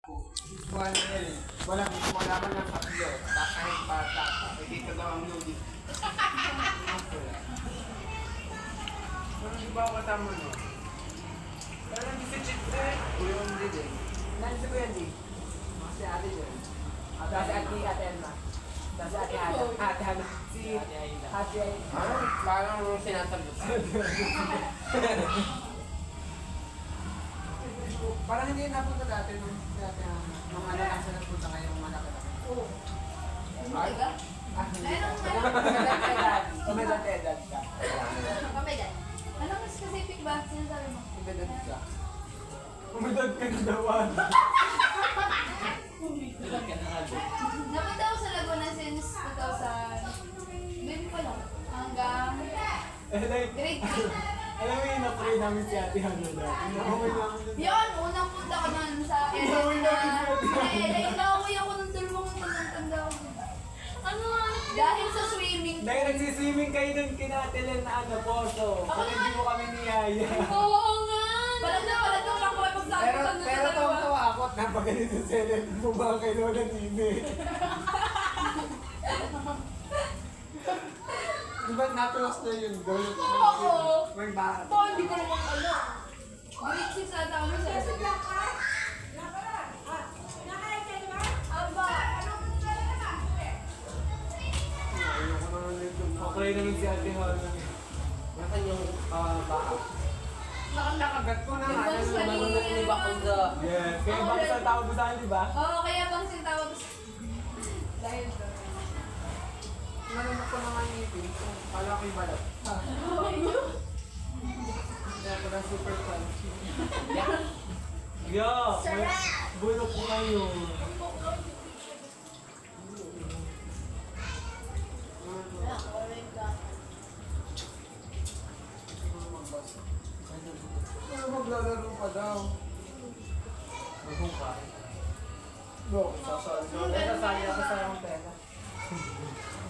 Wala man ng tatlo. Kahit bata. Hindi ka daw ang luli. Di ba ako tama no? Pero hindi si Chip eh. Kuya ang din eh. Nandun si Kuya D. Si ate yun. Tapos si ate Elma. Tapos si ate Hana. Ate Hana. Si ate Aida. Parang sinasagot. Parang hindi napunta dati nung ate Hana. Nung ano lang siya nagpunta ngayong malaki lang. Oo. Ay? Meron Umedad edad ka. Pamedad. Anong specific ba? Sinasabi mo? Umedad ka. Umedad ka na dawan. Napunta ako sa Laguna since 2000. Baby pa lang. Hanggang grade 3. Alam mo yung na-pray namin si Ate Hana dati. Nakaway namin yun. Yun, unang punta ko nun sa Inauwi namin si Ate Hana. Inauwi ako ng dalawang tanda ko. Ano? Dahil sa swimming pool. Dahil nagsiswimming kayo dun kinatilan na ano, poso. Kung hindi mo kami niyaya. Oo nga! Palag lang ako ay magsabi Pero, ka nun sa pero dalawa. tawa ako at napaganito sa Ellen. Bumaba kay Lola Nini. Di ba napilos na yun doon? Oo! May bahat. Po, hindi ko naman alam. Grade 6 ata ako sa Aba! Ayoko naman nito. Okay naman si Ate Hana. Nasaan yung baha? Nakagat ko na nga. Yung sa kanina. Yes. Kaya bakit sa tao doon saan, di ba? Oo, kaya bang sintawag ko dahil doon. Narinig ko na nga ngipin. Kala ko yung balat. Kaya ko na super crunchy. Yeah! Bulok ko kayo. Ano maglalaro pa daw? Magkong No, sasali. Sasali ako sa yung pera.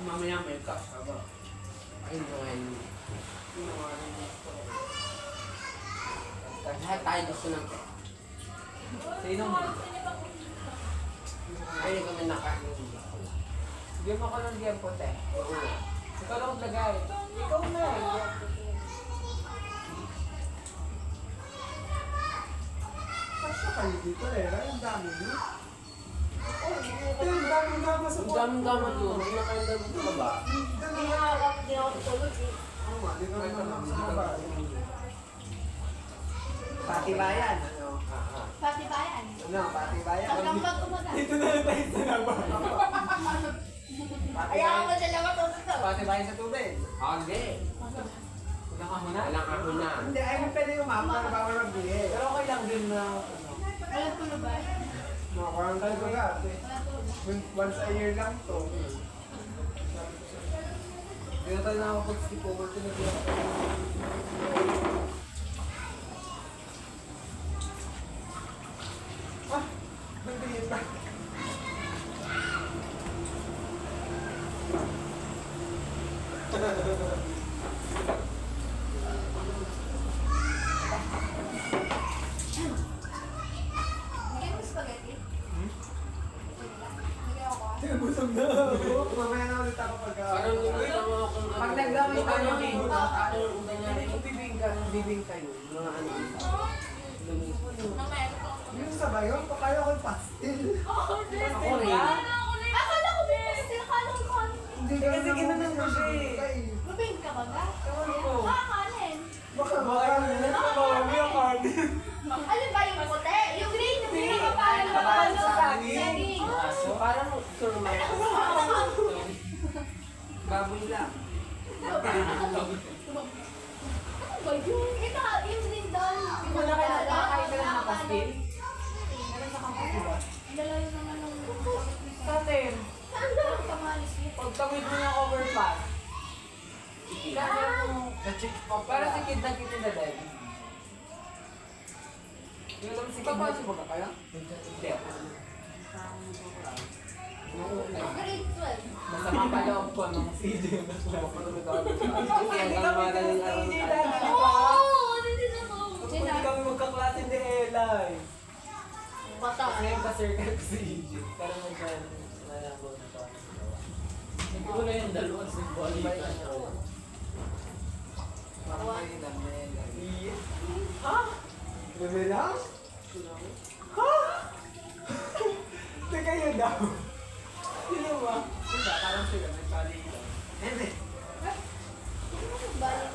Mamaya may cash ka ba? Ayun ko ngayon. Lahat tayo gusto ng pera. Sino mo? Ayun kami nakain. Bigyan mo ko ng diyan puti. Oo. Ikaw lang maglagay. Ikaw na. Kasya kayo dito eh. Ang dami dito. Ang dami-dami sa Ang dami-dami yun. Huwag na kayong dami sa baba. Hindi ako tulog eh. Tama, di ka naman sa baba. Pati bayan. Ano? Pati bayan. Ano? Pati bayan. Hanggang mag-umaga. Dito na lang tayo sa laba. Pati Ayaw bayan. ko dalawa to. Pati bayan sa tubig. Hindi. Kulang ako na? Walang ako na. Hindi, ay mo pwede yung map para bawal magbili. Pero okay lang din na Walang tulog ba? Makakarantay ko nga. Walang tulog. Once a year lang to. Hindi na tayo nakapag-sleep over to na Ah! Hindi pa. Bigyan mo spaghetti. Bigyan ako ah. Busog na ako. Mamaya na ulit ako pagka... Pag nagdamay ka ng Bibing bibing bibingka yun. Mga ano. Nang meron ko. Yung sabay yun, pakaya ko yung pastil. Oh, Ako rin. Akala ko bin. Akala ko kon. Hindi ka Kasi ginanong mo siya eh. Rubin ka ba ba? Ewan ko. Kakalin. Baka mami ang kanin. Ano ba yung puti? Yung green. Yung green. Ay, Paano? sa saging. Saging. So, parang surmay. Baboy lang. Ano ba yun? Ito, yung lindol. Ikaw na kaya nakakain ka lang ng pastil? Meron sa kampus, diba? Ang dalayo naman ng... Sa atin. Saan daw ang kamalis niya? Pagtawid mo ng overpass. Para si kid na kita na din. Yung lang si kid na siya ba kaya? Hindi. Grade 12. Masama pa loob ko nung CJ yung naslap ko nung Kasi hanggang madaling araw tayo. Oo! Hindi na ako. Hindi kami magkaklase ni Eli. Bata. Ngayon pa circle ko si Egypt. Pero malabo na to. Nagkula yung dalawang symbolic. Parang may namin. Ha? Gabi lang? Ha? Teka yun daw. Sino ba? Diba? Parang sila nagkali lang. Hindi. Balik.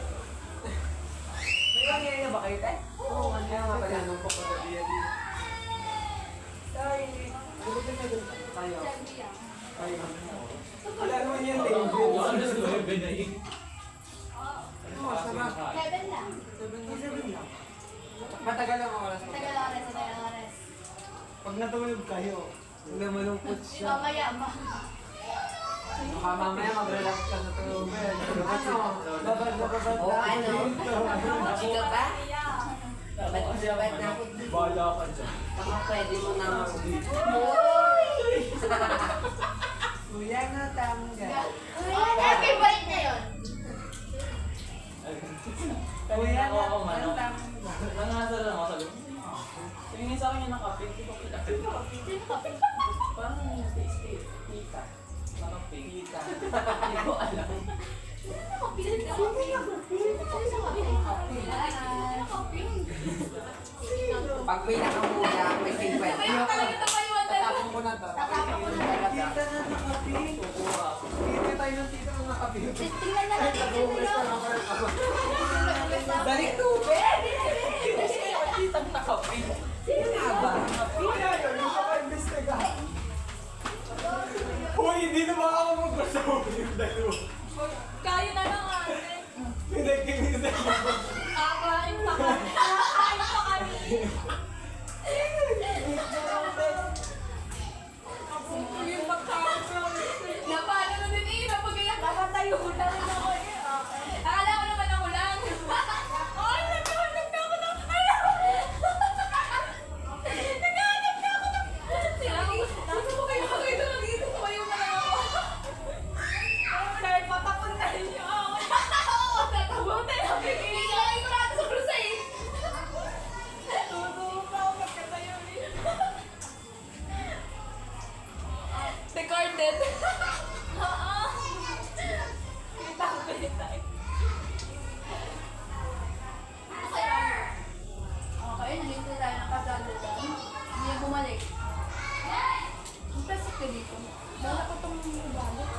May mangyari na ba kayo, te? Oo, Kaya nga pala. Anong papagabi yan? Sorry. Gugutin na dun. Tayo. Sabi yan. Ay, wala naman yan, Alas David. 9 na yun. Oo, sarap. Heaven lang. 7 lang. Matagal ang oras. Tagal oras, tagal oras. Pag natulog kayo, wala malungkot siya. Mamaya ba? Baka mamaya mag-relax ka sa tulog. Ano? Babad na babad Oo, na. ano? Chika ka? Ba't na ako? Bala ka dyan. Baka pwede mo na Kuya na tangga. Happy bite na yun. Kuya na ako man. Ang tangga. Nangasal lang ako sa loob. Tingin sa akin yung nakapit. Hindi ko kita. Sino ka? Parang yung taste. Kita. Nakapit. Kita. Hindi ko alam. Pag pinakamuya, may 50. Tatapon ko na to. Kita na nakapin. Kukuha. Kita tayo ng tita ng nakapin. Tingnan na natin yung Balik tubig! Kitang nakapit. Sino nga ba? Wala yun, yung paka-imbestiga. Uy, hindi na ako magkasawa yung dalawa. Kaya na lang ate. Hindi, kinisay mo. Kakain pa kami. Kakain pa kami. Yung pagkakain. Napano na din eh. Napagayak. Nakatayo na rin ako eh. Akala ko naman ako lang. Ay, nagkahanap na ako ng... Nagkahanap na ako ng... Sino mo kayo makita? Nandito ko kayo na lang ako. Dahil matakot na rin niyo ako. Oo, tatawa tayo. Biglayin ko natin sa crusade. Tutuwa pa ako pagkatayo niyo. Recorded. Oo. Kita ko kita. Okay, nandito tayo nakasalo doon. Hindi na bumalik. Ang plastic ka dito. Bala ko itong balik.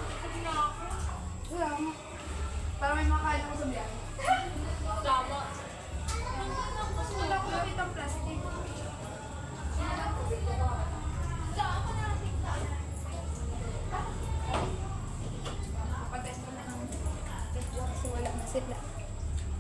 Wala mo. Para may makain ako sa biyahe. Tama. Wala ko nakita ang plastic. Patest ko na ng test kasi wala na sila.